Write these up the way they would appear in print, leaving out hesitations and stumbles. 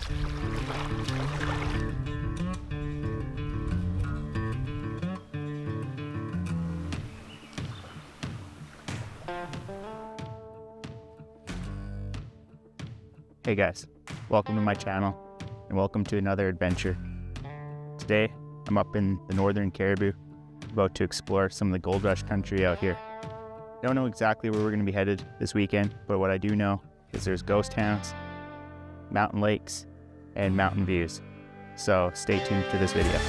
Hey guys, welcome to my channel and welcome to another adventure. Today, I'm up in the northern Caribou, about to explore some of the gold rush country out here. I don't know exactly where we're going to be headed this weekend, but what I do know is there's ghost towns, mountain lakes, and mountain views. So stay tuned for this video.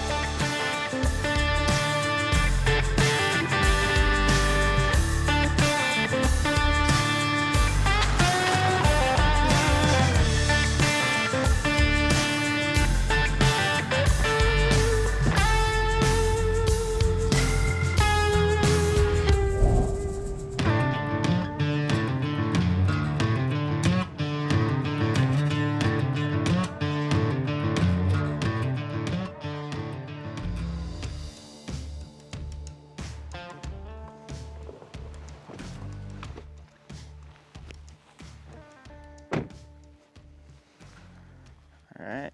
All right,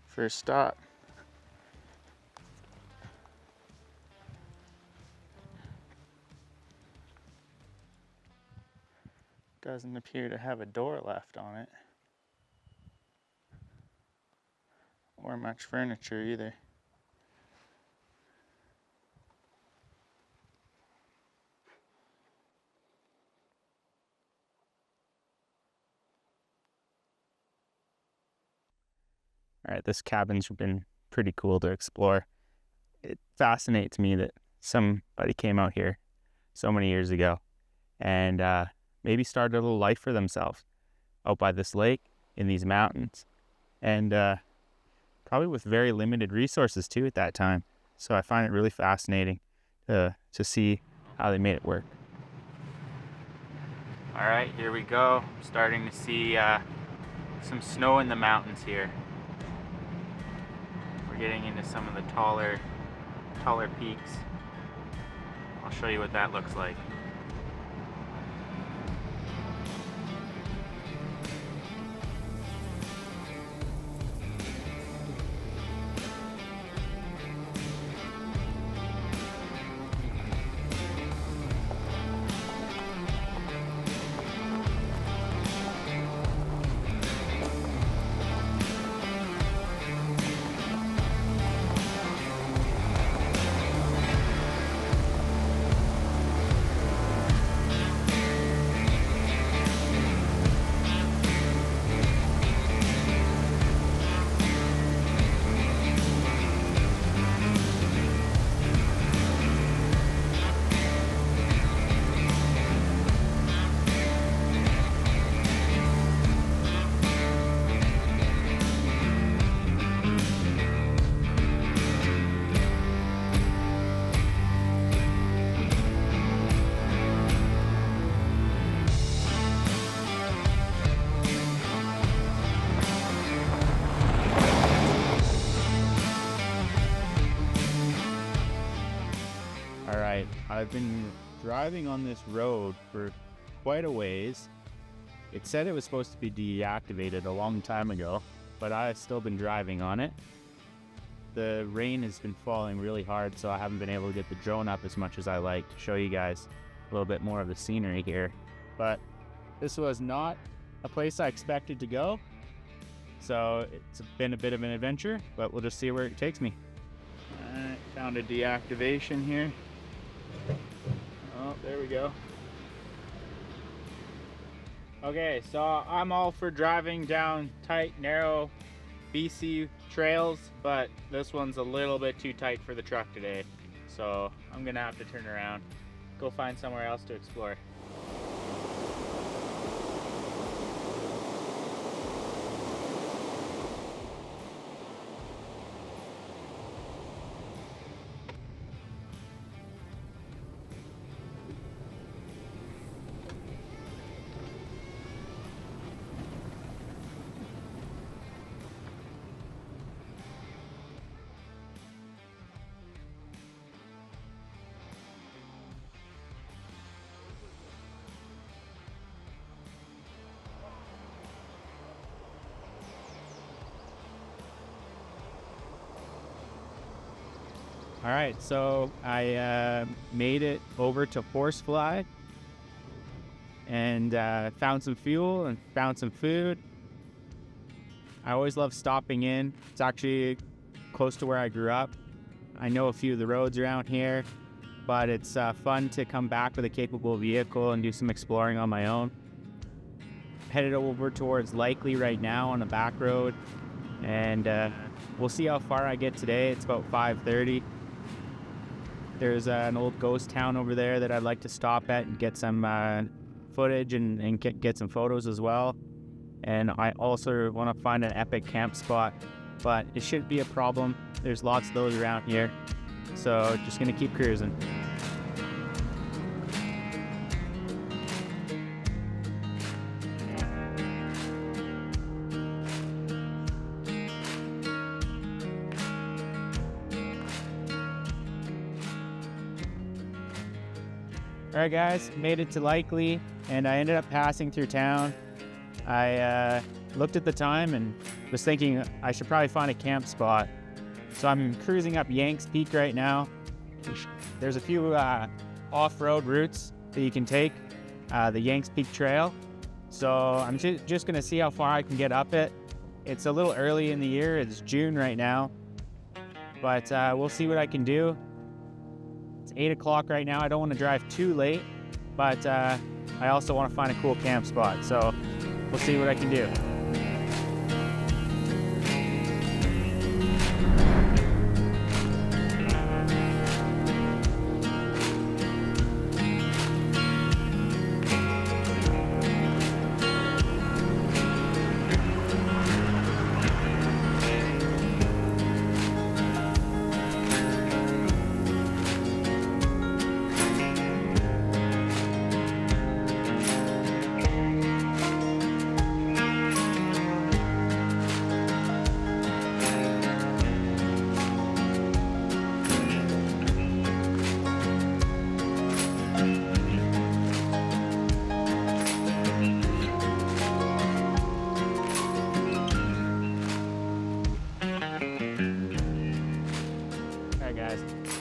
first stop. Doesn't appear to have a door left on it, or much furniture either. All right, this cabin's been pretty cool to explore. It fascinates me that somebody came out here so many years ago and maybe started a little life for themselves out by this lake in these mountains, and probably with very limited resources too at that time. So I find it really fascinating to see how they made it work. All right, here we go. I'm starting to see some snow in the mountains here. Getting into some of the taller peaks. I'll show you what that looks like. I've been driving on this road for quite a ways. It said it was supposed to be deactivated a long time ago, but I've still been driving on it. The rain has been falling really hard, so I haven't been able to get the drone up as much as I like to show you guys a little bit more of the scenery here. But this was not a place I expected to go, so it's been a bit of an adventure, but we'll just see where it takes me. Alright, found a deactivation here. Oh, there we go. Okay, so I'm all for driving down tight, narrow BC trails, but this one's a little bit too tight for the truck today. So I'm gonna have to turn around, go find somewhere else to explore. All right, so I made it over to Forcefly and found some fuel and found some food. I always love stopping in. It's actually close to where I grew up. I know a few of the roads around here, but it's fun to come back with a capable vehicle and do some exploring on my own. Headed over towards Likely right now on a back road, and we'll see how far I get today. It's about 5:30. There's an old ghost town over there that I'd like to stop at and get some footage and get some photos as well. And I also want to find an epic camp spot, but it shouldn't be a problem. There's lots of those around here. So just gonna keep cruising. All right, guys, made it to Likely, and I ended up passing through town. I looked at the time and was thinking I should probably find a camp spot. So I'm cruising up Yanks Peak right now. There's a few off-road routes that you can take, the Yanks Peak Trail. So I'm just gonna see how far I can get up it. It's a little early in the year, it's June right now, but we'll see what I can do. It's 8 o'clock right now. I don't want to drive too late, but I also want to find a cool camp spot. So we'll see what I can do.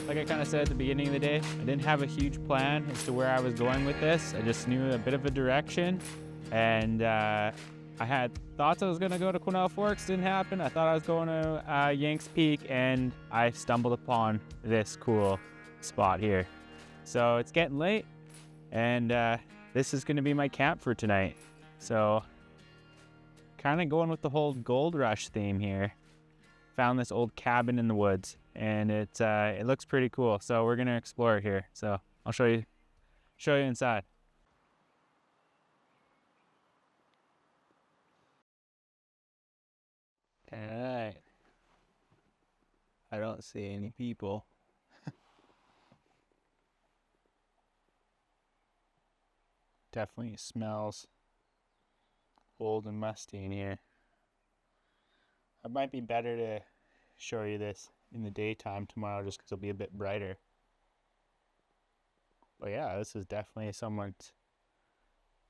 Like I kind of said at the beginning of the day, I didn't have a huge plan as to where I was going with this. I just knew a bit of a direction, and I had thoughts I was going to go to Quesnel Forks. Didn't happen. I thought I was going to Yanks Peak, and I stumbled upon this cool spot here. So it's getting late, and this is going to be my camp for tonight. So kind of going with the whole gold rush theme here. Found this old cabin in the woods, and it looks pretty cool. So we're gonna explore it here. So I'll show you inside. All right. I don't see any people. Definitely smells old and musty in here. It might be better to show you this in the daytime tomorrow just because it'll be a bit brighter. But yeah, this is definitely someone's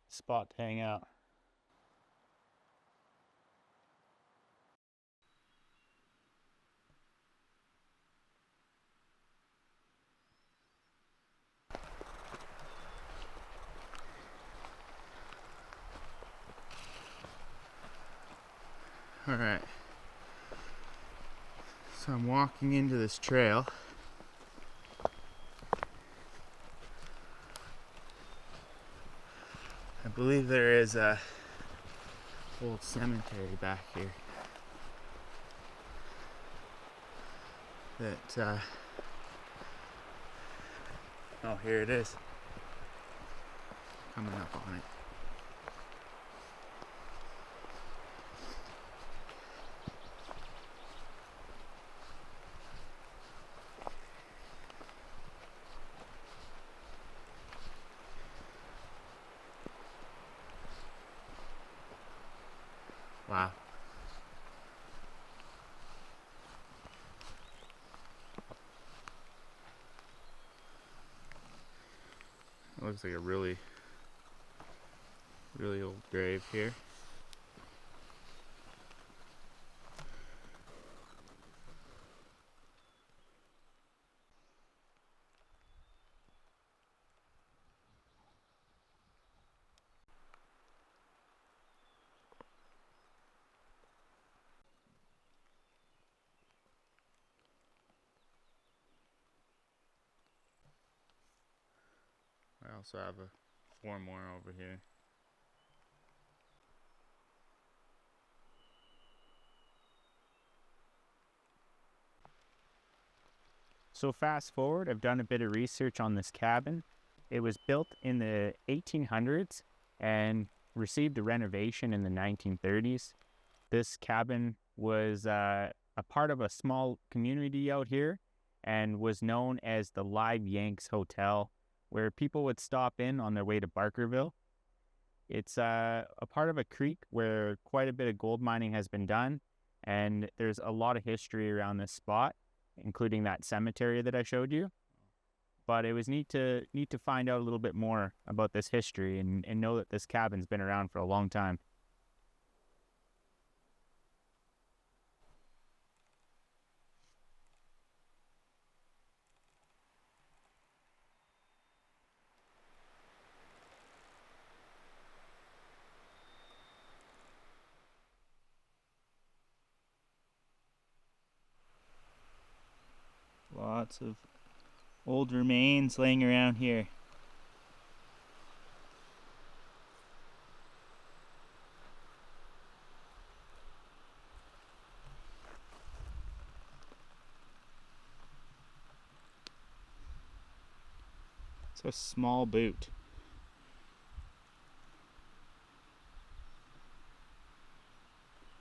spot to hang out. All right. So I'm walking into this trail. I believe there is a old cemetery back here that oh, here it is. Coming up on it. Wow. It looks like a really old grave here. also have 4 more over here. So fast forward, I've done a bit of research on this cabin. It was built in the 1800s and received a renovation in the 1930s. This cabin was a part of a small community out here and was known as the Live Yanks Hotel, where people would stop in on their way to Barkerville. It's a part of a creek where quite a bit of gold mining has been done, and there's a lot of history around this spot, including that cemetery that I showed you. But it was neat to find out a little bit more about this history and know that this cabin's been around for a long time. Lots of old remains laying around here. It's a small boot.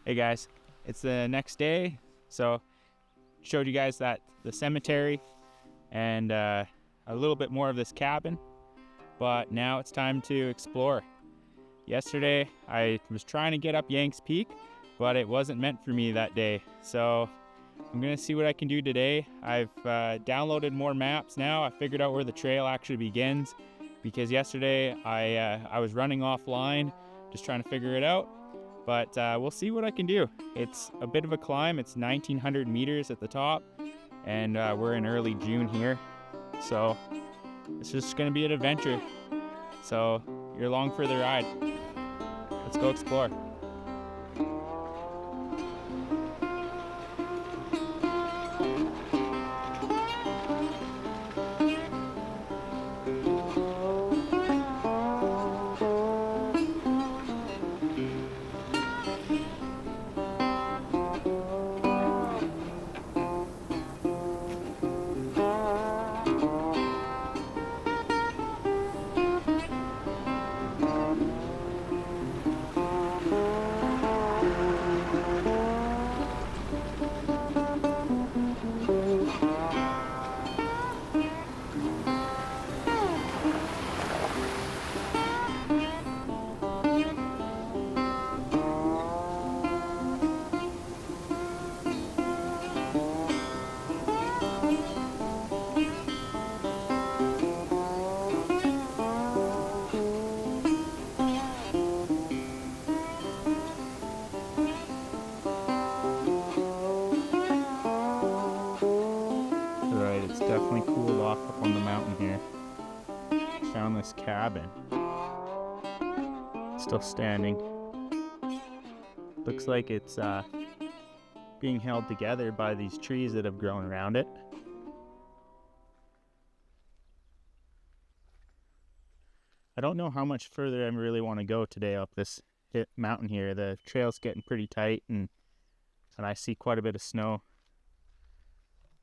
Hey guys, it's the next day, so showed you guys that the cemetery and a little bit more of this cabin, but now it's time to explore. Yesterday I was trying to get up Yanks Peak, but it wasn't meant for me that day, so I'm gonna see what I can do today. I've downloaded more maps now. I figured out where the trail actually begins, because yesterday I was running offline just trying to figure it out, but we'll see what I can do. It's a bit of a climb. It's 1,900 meters at the top, and we're in early June here, so it's just gonna be an adventure. So you're along for the ride. Let's go explore. It's definitely cooled off up on the mountain here. Found this cabin. Still standing. Looks like it's being held together by these trees that have grown around it. I don't know how much further I really want to go today up this mountain here. The trail's getting pretty tight, and I see quite a bit of snow.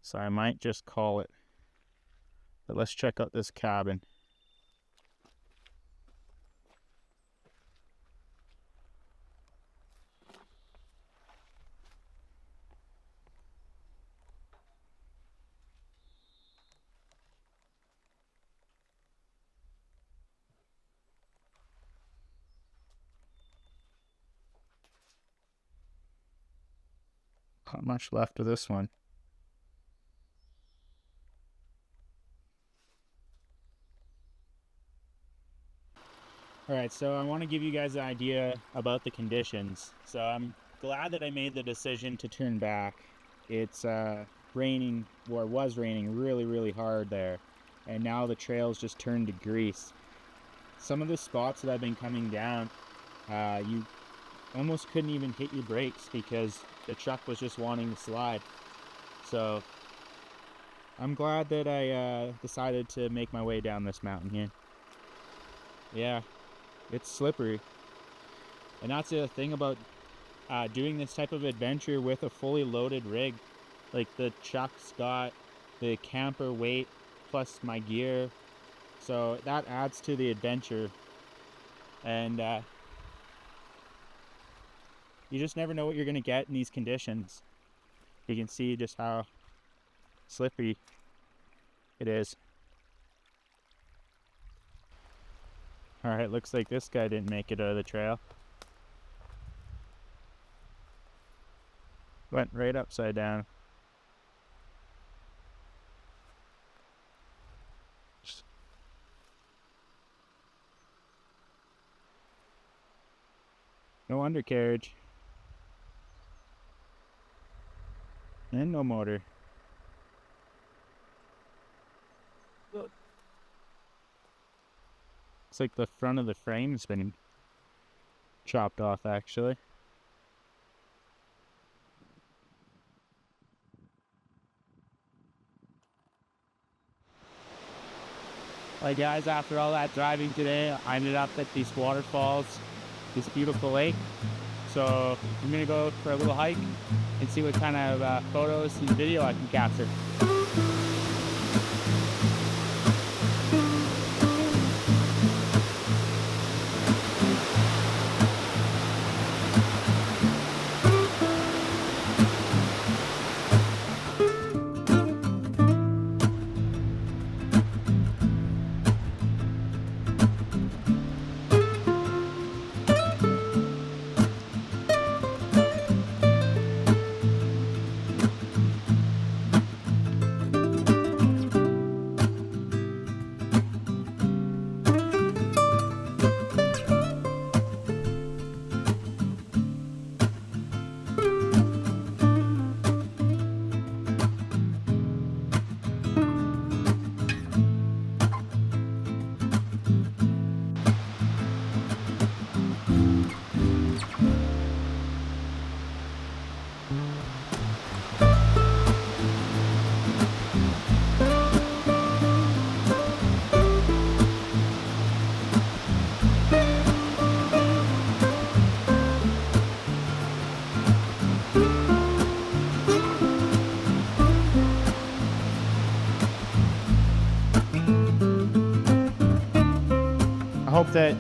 So I might just call it. But let's check out this cabin. Not much left of this one. Alright, so I want to give you guys an idea about the conditions. So I'm glad that I made the decision to turn back. It's raining, or it was raining really hard there, and now the trail's just turned to grease. Some of the spots that I've been coming down, you almost couldn't even hit your brakes because the truck was just wanting to slide. So I'm glad that I decided to make my way down this mountain here. Yeah, it's slippery. And that's the thing about doing this type of adventure with a fully loaded rig. Like the truck's got the camper weight plus my gear, so that adds to the adventure. And you just never know what you're gonna get in these conditions. You can see just how slippery it is. All right, looks like this guy didn't make it out of the trail. Went right upside down. No undercarriage. And no motor. Looks like the front of the frame's been chopped off, actually. Like guys, after all that driving today, I ended up at these waterfalls, this beautiful lake. So I'm gonna go for a little hike and see what kind of photos and video I can capture. I hope that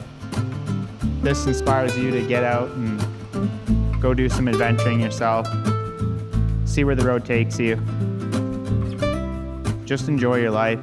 this inspires you to get out and go do some adventuring yourself. See where the road takes you. Just enjoy your life.